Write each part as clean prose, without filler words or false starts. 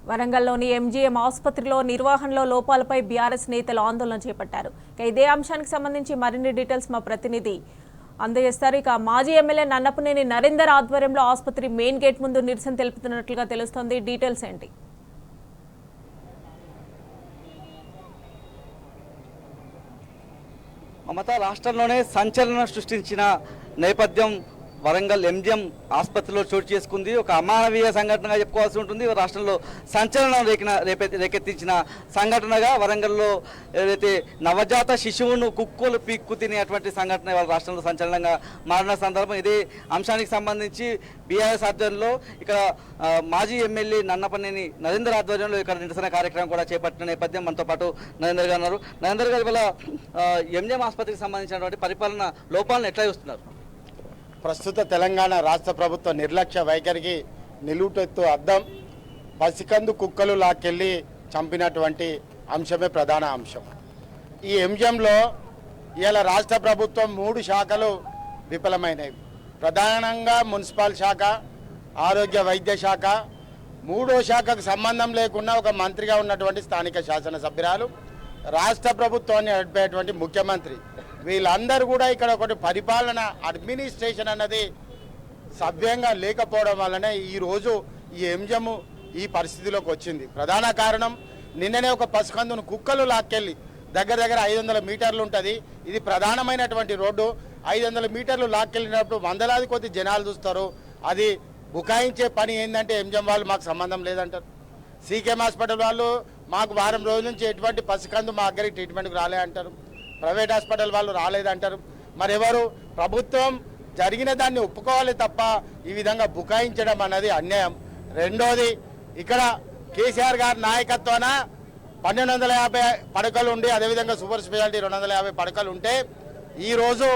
వరంగల్లోని MGM ఆసుపత్రిలో నిర్వహణలో లోపాలపై BRS నేతలు ఆందోళన చేపట్టారు. ఇదే అంశానికి సంబంధించి మరిన్ని డీటెయిల్స్ మా ప్రతినిధి అందజేస్తారు. ఇక మాజీ ఎమ్మెల్యే నన్నపనేని నరేందర్ ఆధ్వర్యంలో ఆసుపత్రి మెయిన్ గేట్ ముందు నిరసన తెలుపుతున్నట్లుగా తెలుస్తోంది. డీటెయిల్స్ ఏంటి? మమతా రాష్ట్రంలోనే సంచలనం సృష్టించిన నేపథ్యం వరంగల్ ఎంజిఎం ఆసుపత్రిలో చోటు చేసుకుంది. ఒక అమానవీయ సంఘటనగా చెప్పుకోవాల్సి ఉంటుంది. రాష్ట్రంలో సంచలనం రేకెత్తించిన సంఘటనగా వరంగల్లో ఏదైతే నవజాత శిశువును కుక్కలు పీక్కు తినేటువంటి సంఘటన ఇవాళ రాష్ట్రంలో సంచలనంగా మారిన సందర్భం. ఇదే అంశానికి సంబంధించి బీఆర్ఎస్ ఆధ్వర్యంలో ఇక్కడ మాజీ ఎమ్మెల్యే నన్నపనేని నరేందర్ ఆధ్వర్యంలో ఇక్కడ నిరసన కార్యక్రమం కూడా చేపట్టిన నేపథ్యం మనతో పాటు నరేందర్ గారు ఉన్నారు. నరేందర్ గారు ఇవాళ ఎంజిఎం ఆసుపత్రికి సంబంధించినటువంటి పరిపాలన లోపాలను ఎట్లా చూస్తున్నారు? ప్రస్తుత తెలంగాణ రాష్ట్ర ప్రభుత్వ నిర్లక్ష్య వైఖరికి నిలువెత్తు అద్దం పసికందు కుక్కలు లాక్కెళ్ళి చంపినటువంటి అంశమే ప్రధాన అంశం. ఈ ఎంజిఎంలో ఇవాళ రాష్ట్ర ప్రభుత్వం 3 శాఖలు విఫలమైనవి. ప్రధానంగా మున్సిపల్ శాఖ, ఆరోగ్య వైద్య శాఖ, 3వ శాఖకు సంబంధం లేకుండా ఒక మంత్రిగా ఉన్నటువంటి స్థానిక శాసనసభ్యురాలు, రాష్ట్ర ప్రభుత్వాన్ని నడిపేటువంటి ముఖ్యమంత్రి, వీళ్ళందరూ కూడా ఇక్కడ ఒకటి పరిపాలన అడ్మినిస్ట్రేషన్ అన్నది సవ్యంగా లేకపోవడం వల్లనే ఈరోజు ఈ ఎంజిఎం ఈ పరిస్థితిలోకి వచ్చింది. ప్రధాన కారణం నిన్ననే ఒక పసికందును కుక్కలు లాక్కెళ్ళి దగ్గర 500 మీటర్లు ఉంటుంది. ఇది ప్రధానమైనటువంటి రోడ్డు. 500 మీటర్లు లాక్కెళ్ళినప్పుడు వందలాది కొద్ది జనాలు చూస్తారు. అది బుకాయించే పని ఏంటంటే ఎంజిఎం వాళ్ళు మాకు సంబంధం లేదంటారు. సీకేఎం హాస్పిటల్ వాళ్ళు మాకు వారం రోజుల నుంచి ఎటువంటి పసికందు మా దగ్గరికి ట్రీట్మెంట్కి రాలే అంటారు. ప్రైవేట్ హాస్పిటల్ వాళ్ళు రాలేదంటారు. మరి ఎవరు? ప్రభుత్వం జరిగిన దాన్ని ఒప్పుకోవాలి తప్ప ఈ విధంగా బుకాయించడం అన్నది అన్యాయం. రెండోది, ఇక్కడ కేసీఆర్ గారి నాయకత్వాన 1250 పడకలు ఉండి, అదేవిధంగా సూపర్ స్పెషాలిటీ 250 పడకలు ఉంటే ఈరోజు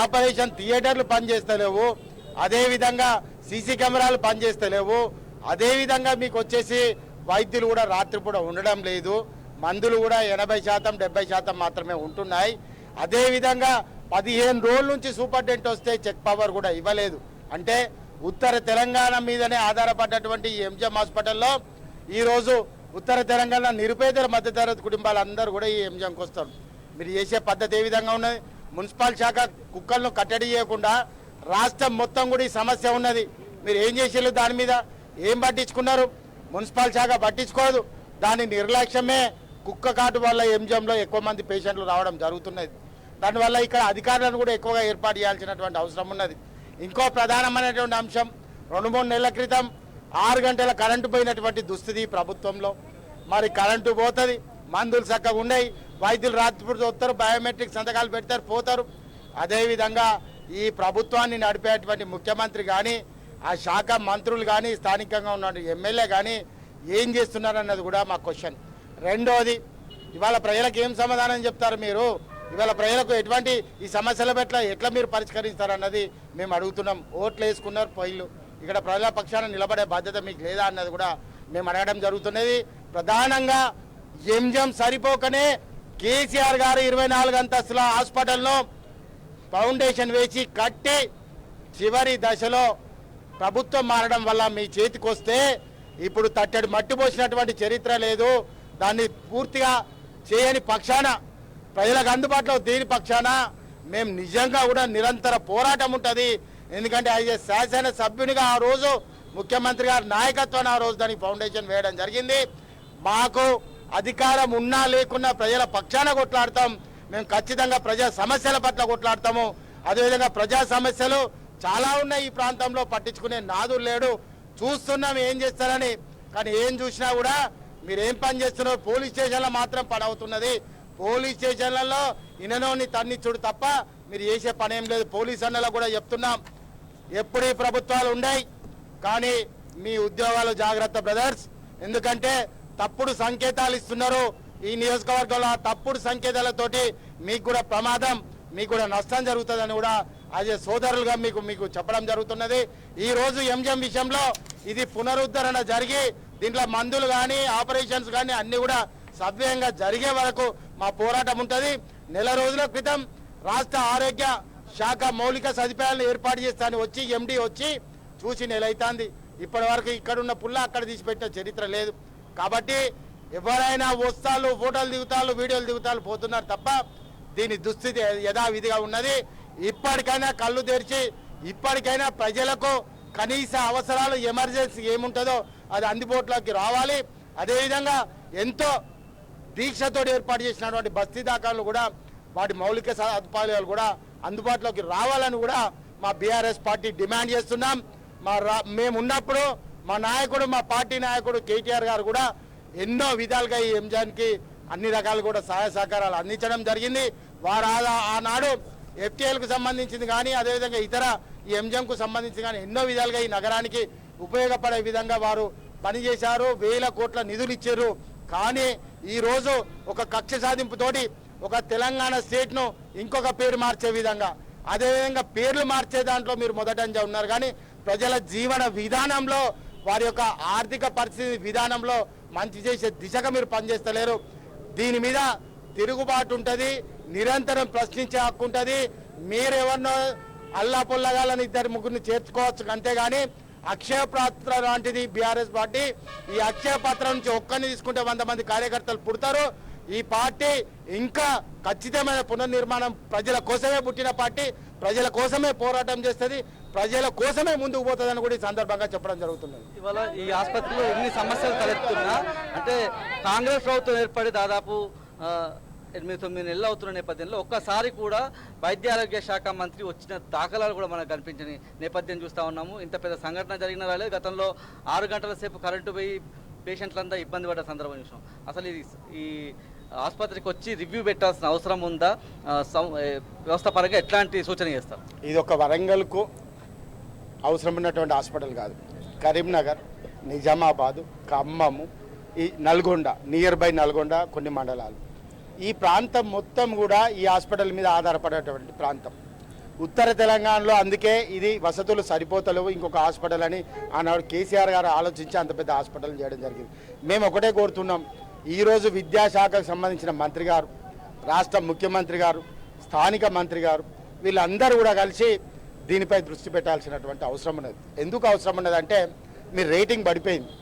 ఆపరేషన్ థియేటర్లు పనిచేస్తలేవు, అదేవిధంగా సీసీ కెమెరాలు పనిచేస్తలేవు, అదేవిధంగా మీకు వచ్చేసి వైద్యులు కూడా రాత్రిపూట ఉండడం లేదు, మందులు కూడా 80% 70% మాత్రమే ఉంటున్నాయి. అదేవిధంగా 15 రోజుల నుంచి సూపరింటెండెంట్ వస్తే చెక్ పవర్ కూడా ఇవ్వలేదు. అంటే ఉత్తర తెలంగాణ మీదనే ఆధారపడ్డటువంటి ఈ ఎంజిఎం హాస్పిటల్లో ఈరోజు ఉత్తర తెలంగాణ నిరుపేదల మధ్యతరగతి కుటుంబాలందరూ కూడా ఈ ఎంజిఎంకి వస్తారు. మీరు చేసే పద్ధతి ఏ విధంగా ఉన్నది? మున్సిపల్ శాఖ కుక్కలను కట్టడి చేయకుండా రాష్ట్రం మొత్తం కూడా ఈ సమస్య ఉన్నది. మీరు ఏం చేసేళ్ళు? దాని మీద ఏం పట్టించుకున్నారు? మున్సిపల్ శాఖ పట్టించుకోదు. దాని నిర్లక్ష్యమే కుక్క కాటు వల్ల ఎంజిఎంలో ఎక్కువ మంది పేషెంట్లు రావడం జరుగుతున్నది. దానివల్ల ఇక్కడ అధికారులను కూడా ఎక్కువగా ఏర్పాటు చేయాల్సినటువంటి అవసరం ఉన్నది. ఇంకో ప్రధానమైనటువంటి అంశం, 2-3 నెలల క్రితం 6 గంటల కరెంటు పోయినటువంటి దుస్థితి ప్రభుత్వంలో. మరి కరెంటు పోతుంది, మందులు చక్కగా ఉన్నాయి, వైద్యులు రాత్రిపూట వస్తారు, బయోమెట్రిక్ సంతకాలు పెడతారు, పోతారు. అదేవిధంగా ఈ ప్రభుత్వాన్ని నడిపేటువంటి ముఖ్యమంత్రి కానీ, ఆ శాఖ మంత్రులు కానీ, స్థానికంగా ఉన్న ఎమ్మెల్యే కానీ ఏం చేస్తున్నారన్నది కూడా మా క్వశ్చన్. రెండోది, ఇవాళ ప్రజలకు ఏం సమాధానం చెప్తారు మీరు? ఇవాళ ప్రజలకు ఎటువంటి ఈ సమస్యల పట్ల ఎట్లా మీరు పరిష్కరిస్తారన్నది మేము అడుగుతున్నాం. ఓట్లు వేసుకున్నారు పొయ్యిలు, ఇక్కడ ప్రజల పక్షాన నిలబడే బాధ్యత మీకు లేదా అన్నది కూడా మేము అడగడం జరుగుతున్నది. ప్రధానంగా ఎంజిఎం సరిపోకనే కేసీఆర్ గారు 24 అంతస్తుల హాస్పిటల్లో ఫౌండేషన్ వేసి కట్టి చివరి దశలో ప్రభుత్వం మారడం వల్ల మీ చేతికి వస్తే ఇప్పుడు తట్టడి మట్టి పోసినటువంటి చరిత్ర లేదు. దాన్ని పూర్తిగా చేయని పక్షాన, ప్రజలకు అందుబాటులో దేని పక్షాన మేము నిజంగా కూడా నిరంతర పోరాటం ఉంటుంది. ఎందుకంటే అయితే శాసన సభ్యునిగా ఆ రోజు ముఖ్యమంత్రి గారి నాయకత్వాన్ని ఆ రోజు దానికి ఫౌండేషన్ వేయడం జరిగింది. మాకు అధికారం ఉన్నా లేకున్నా ప్రజల పక్షాన కొట్లాడతాం. మేము ఖచ్చితంగా ప్రజా సమస్యల పట్ల కొట్లాడతాము. అదేవిధంగా ప్రజా సమస్యలు చాలా ఉన్నాయి ఈ ప్రాంతంలో, పట్టించుకునే నాదులు లేడు. చూస్తున్నాం ఏం చేస్తారని, కానీ ఏం చూసినా కూడా మీరు ఏం పని చేస్తున్నారు? పోలీస్ స్టేషన్లో మాత్రం పని అవుతున్నది. పోలీస్ స్టేషన్లలో ఇననోని తన్నిచ్చుడు తప్ప మీరు చేసే పని ఏం లేదు. పోలీస్ అన్నలో కూడా చెప్తున్నాం, ఎప్పుడు ఈ ప్రభుత్వాలు ఉన్నాయి, కానీ మీ ఉద్యోగాలు జాగ్రత్త బ్రదర్స్. ఎందుకంటే తప్పుడు సంకేతాలు ఇస్తున్నారు ఈ నియోజకవర్గంలో. తప్పుడు సంకేతాలతోటి మీకు కూడా ప్రమాదం, మీకు కూడా నష్టం జరుగుతుందని కూడా అదే సోదరులుగా మీకు చెప్పడం జరుగుతున్నది. ఈరోజు ఎంజిఎం విషయంలో ఇది పునరుద్ధరణ జరిగి దీంట్లో మందులు కానీ ఆపరేషన్స్ కానీ అన్నీ కూడా సవ్యంగా జరిగే వరకు మా పోరాటం ఉంటుంది. నెల రోజుల క్రితం రాష్ట్ర ఆరోగ్య శాఖ మౌలిక సదుపాయాలను ఏర్పాటు చేస్తాను వచ్చి ఎండి వచ్చి చూసి నెల అవుతుంది. ఇప్పటి వరకు ఇక్కడున్న పుల్ల అక్కడ తీసిపెట్టిన చరిత్ర లేదు. కాబట్టి ఎవరైనా వస్తాలు ఫోటోలు దిగుతాలు వీడియోలు దిగుతాలు పోతున్నారు తప్ప దీని దుస్థితి యథావిధిగా ఉన్నది. ఇప్పటికైనా కళ్ళు తెరిచి ఇప్పటికైనా ప్రజలకు కనీస అవసరాలు ఎమర్జెన్సీ ఏముంటుందో అది అందుబాటులోకి రావాలి. అదేవిధంగా ఎంతో దీక్షతో ఏర్పాటు చేసినటువంటి బస్తీ దాఖలు కూడా వాటి మౌలిక సదుపాయాలు కూడా అందుబాటులోకి రావాలని కూడా మా బీఆర్ఎస్ పార్టీ డిమాండ్ చేస్తున్నాం. మేము ఉన్నప్పుడు మా నాయకుడు మా పార్టీ నాయకుడు కేటీఆర్ గారు కూడా ఎన్నో విధాలుగా ఈ ఎంజాన్కి అన్ని రకాలు కూడా సహాయ సహకారాలు అందించడం జరిగింది. వారు ఆనాడు ఎఫ్టీఎల్కు సంబంధించింది కానీ అదేవిధంగా ఇతర ఈ ఎంజంకు సంబంధించి కానీ ఎన్నో విధాలుగా ఈ నగరానికి ఉపయోగపడే విధంగా వారు పనిచేశారు. 1000 కోట్ల నిధులు ఇచ్చారు. కానీ ఈరోజు ఒక కక్ష సాధింపుతోటి ఒక తెలంగాణ స్టేట్ను ఇంకొక పేరు మార్చే విధంగా అదేవిధంగా పేర్లు మార్చే దాంట్లో మీరు మొదటంగా ఉన్నారు. కానీ ప్రజల జీవన విధానంలో వారి యొక్క ఆర్థిక పరిస్థితి విధానంలో మంచి చేసే దిశగా మీరు పనిచేస్తలేరు. దీని మీద తిరుగుబాటు ఉంటుంది, నిరంతరం ప్రశ్నించే హక్కు ఉంటుంది. మీరెవరినో అల్లా పొల్లగాలని 2-3 చేర్చుకోవచ్చు, అంతేగాని అక్షయ పాత్ర లాంటిది బీఆర్ఎస్ పార్టీ. ఈ అక్షయ పాత్ర నుంచి ఒక్కరిని తీసుకుంటే 100 మంది కార్యకర్తలు పుడతారు. ఈ పార్టీ ఇంకా ఖచ్చితమైన పునర్నిర్మాణం ప్రజల కోసమే పుట్టిన పార్టీ, ప్రజల కోసమే పోరాటం చేస్తుంది, ప్రజల కోసమే ముందుకు పోతుందని కూడా ఈ సందర్భంగా చెప్పడం జరుగుతుంది. ఇవాళ ఈ ఆసుపత్రిలో ఎన్ని సమస్యలు తలెత్తున్నా అంటే కాంగ్రెస్ ప్రభుత్వం ఏర్పడి దాదాపు 8-9 నెలలు అవుతున్న నేపథ్యంలో ఒక్కసారి కూడా వైద్య ఆరోగ్య శాఖ మంత్రి వచ్చిన దాఖలాలు కూడా మనకు కనిపించని నేపథ్యం చూస్తూ ఉన్నాము. ఇంత పెద్ద సంఘటన జరిగిన రాలేదు. గతంలో 6 గంటల సేపు కరెంటు పోయి పేషెంట్లంతా ఇబ్బంది పడ్డ సందర్భం చూసాం. అసలు ఇది ఈ ఆసుపత్రికి వచ్చి రివ్యూ పెట్టాల్సిన అవసరం ఉందా? వ్యవస్థ పరంగా ఎట్లాంటి సూచన చేస్తారు? ఇది ఒక వరంగల్కు అవసరం ఉన్నటువంటి హాస్పిటల్ కాదు. కరీంనగర్, నిజామాబాదు, ఖమ్మము, ఈ నల్గొండ, నియర్ బై నల్గొండ కొన్ని మండలాలు, ఈ ప్రాంతం మొత్తం కూడా ఈ హాస్పిటల్ మీద ఆధారపడేటువంటి ప్రాంతం. ఉత్తర తెలంగాణలో అందుకే ఇది వసతులు సరిపోతలేవు, ఇంకొక హాస్పిటల్ అని ఆనాడు కేసీఆర్ గారు ఆలోచించి అంత పెద్ద హాస్పిటల్ చేయడం జరిగింది. మేము ఒకటే కోరుతున్నాం, ఈరోజు విద్యాశాఖకు సంబంధించిన మంత్రి గారు, రాష్ట్ర ముఖ్యమంత్రి గారు, స్థానిక మంత్రి గారు వీళ్ళందరూ కూడా కలిసి దీనిపై దృష్టి పెట్టాల్సినటువంటి అవసరం ఉన్నది. ఎందుకు అవసరం ఉన్నదంటే మీ రేటింగ్ పడిపోయింది,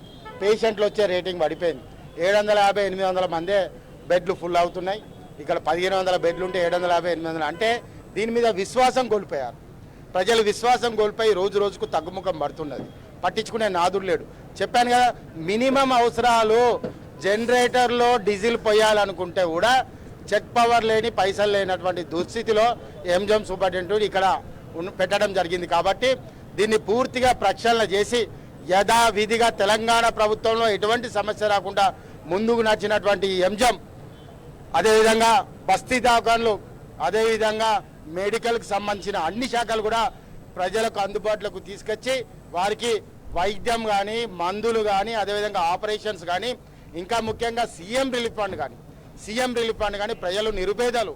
పేషెంట్లు వచ్చే రేటింగ్ పడిపోయింది. 750-800 మందే బెడ్లు ఫుల్ అవుతున్నాయి. ఇక్కడ 1500 బెడ్లు ఉంటే 750-800 అంటే దీని మీద విశ్వాసం కోల్పోయారు. ప్రజలు విశ్వాసం కోల్పోయి రోజు రోజుకు తగ్గుముఖం పడుతున్నది. పట్టించుకునే నాదుడు లేడు. చెప్పాను కదా, మినిమం అవసరాలు జనరేటర్లో డీజిల్ పోయాలనుకుంటే కూడా చెక్ పవర్ లేని పైసలు లేనటువంటి దుస్థితిలో ఎంజం సూపరింటెండెంట్ ఇక్కడ పెట్టడం జరిగింది. కాబట్టి దీన్ని పూర్తిగా ప్రక్షాళన చేసి యథావిధిగా తెలంగాణ ప్రభుత్వంలో ఎటువంటి సమస్య రాకుండా ముందుకు నడిచినటువంటి ఈ ఎంజం, అదేవిధంగా బస్తీ దవాఖాన్లు, అదేవిధంగా మెడికల్కి సంబంధించిన అన్ని శాఖలు కూడా ప్రజలకు అందుబాటులోకి తీసుకొచ్చి వారికి వైద్యం కానీ, మందులు కానీ, అదేవిధంగా ఆపరేషన్స్ కానీ, ఇంకా ముఖ్యంగా సీఎం రిలీఫ్ ఫండ్ కానీ ప్రజలు నిరుపేదలు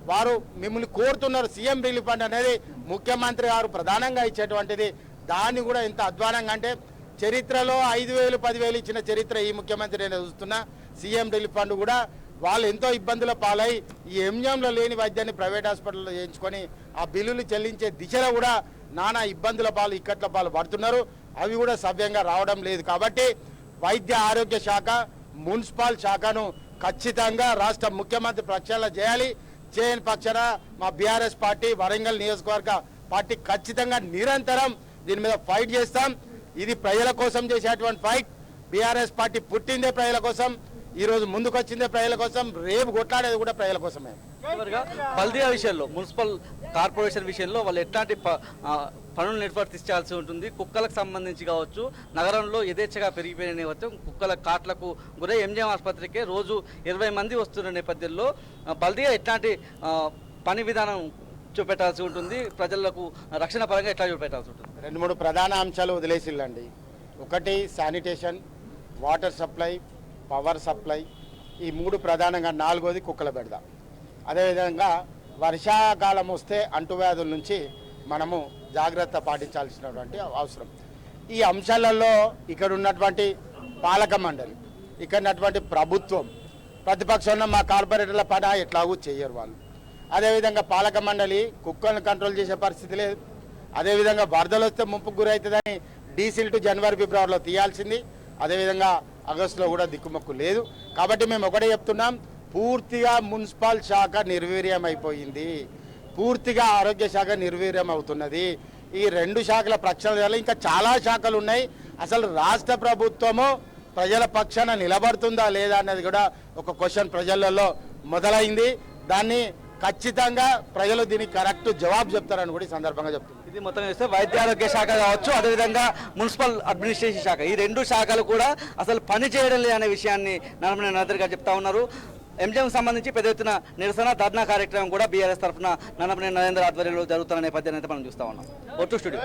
వారు మిమ్మల్ని కోరుతున్నారు. సీఎం రిలీఫ్ ఫండ్ అనేది ముఖ్యమంత్రి గారు ప్రధానంగా ఇచ్చేటువంటిది. దాన్ని కూడా ఎంత అధ్వానంగా అంటే చరిత్రలో 5,000, 10,000 ఇచ్చిన చరిత్ర ఈ ముఖ్యమంత్రి నేను చూస్తున్నా. సీఎం రిలీఫ్ ఫండ్ కూడా వాళ్ళు ఎంతో ఇబ్బందుల పాలై ఈ ఎంజంలో లేని వైద్యాన్ని ప్రైవేట్ హాస్పిటల్లో చేయించుకొని ఆ బిల్లులు చెల్లించే దిశలో కూడా నానా ఇబ్బందుల పాలు, ఇక్కట్ల పాలు పడుతున్నారు. అవి కూడా సవ్యంగా రావడం లేదు. కాబట్టి వైద్య ఆరోగ్య శాఖ, మున్సిపల్ శాఖను ఖచ్చితంగా రాష్ట్ర ముఖ్యమంత్రి ప్రక్షాళన చేయాలి. చేయని పక్షాన మా బీఆర్ఎస్ పార్టీ, వరంగల్ నియోజకవర్గ పార్టీ ఖచ్చితంగా నిరంతరం దీని మీద ఫైట్ చేస్తాం. ఇది ప్రజల కోసం చేసేటువంటి ఫైట్. బీఆర్ఎస్ పార్టీ పుట్టిందే ప్రజల కోసం, ఈరోజు ముందుకొచ్చిందే ప్రజల కోసం, రేపు కొట్లాడేది కూడా ప్రజల కోసమే. బల్దియా విషయంలో, మున్సిపల్ కార్పొరేషన్ విషయంలో వాళ్ళు ఎట్లాంటి పనులు నిర్వర్తించాల్సి ఉంటుంది? కుక్కలకు సంబంధించి కావచ్చు, నగరంలో యథేచ్ఛగా పెరిగిపోయిన నేపథ్యం, కుక్కల కాట్లకు గురై ఎంజిఎం ఆసుపత్రికి రోజు 20 మంది వస్తున్న నేపథ్యంలో బల్దియా ఎట్లాంటి పని విధానం చూపెట్టాల్సి ఉంటుంది? ప్రజలకు రక్షణ పరంగా ఎట్లా చూపెట్టాల్సి ఉంటుంది? 2-3 ప్రధాన అంశాలు వదిలేసిల్లండి. ఒకటి sanitation, water supply, power supply, ఈ 3 ప్రధానంగా. 4వది కుక్కల బెడద. అదేవిధంగా వర్షాకాలం వస్తే అంటువ్యాధుల నుంచి మనము జాగ్రత్త పాటించాల్సినటువంటి అవసరం. ఈ అంశాలలో ఇక్కడ ఉన్నటువంటి పాలక మండలి, ఇక్కడ ఉన్నటువంటి ప్రభుత్వం, ప్రతిపక్షంలో మా కార్పొరేటర్ల పని ఎట్లాగూ చేయరు వాళ్ళు. అదేవిధంగా పాలక మండలి కుక్కలను కంట్రోల్ చేసే పరిస్థితి లేదు. అదేవిధంగా వరదలు వస్తే ముంపుకు గురవుతుందని డీసిల్ టు జనవరి, ఫిబ్రవరిలో తీయాల్సింది. అదేవిధంగా ఆగస్టులో కూడా దిక్కుమొక్కు లేదు. కాబట్టి మేము ఒకటే చెప్తున్నాం, పూర్తిగా మున్సిపల్ శాఖ నిర్వీర్యం అయిపోయింది, పూర్తిగా ఆరోగ్య శాఖ నిర్వీర్యం అవుతున్నది. ఈ రెండు శాఖల ప్రక్షాళన ఇంకా చాలా శాఖలు ఉన్నాయి. అసలు రాష్ట్ర ప్రభుత్వము ప్రజల పక్షాన నిలబడుతుందా లేదా అన్నది కూడా ఒక క్వశ్చన్ ప్రజలలో మొదలైంది. దాన్ని ఖచ్చితంగా ప్రజలు దీనికి కరెక్ట్ జవాబు చెప్తారని కూడా ఈ సందర్భంగా చెప్తున్నారు. ఇది మొత్తం చూస్తే వైద్య ఆరోగ్య శాఖ కావచ్చు, అదేవిధంగా మున్సిపల్ అడ్మినిస్ట్రేషన్ శాఖ, ఈ రెండు శాఖలు కూడా అసలు పని చేయడం లేదనే విషయాన్ని నన్నపనేని నరేందర్ గారు చెప్తా ఉన్నారు. ఎంజిఎం సంబంధించి పెద్ద ఎత్తున నిరసన ధర్నా కార్యక్రమం కూడా బీఆర్ఎస్ తరఫున నన్నపనేని నరేందర్ ఆధ్వర్యంలో జరుగుతున్న నేపథ్యాన్ని అయితే మనం చూస్తా ఉన్నాం. ఒట్టు స్టూడియో.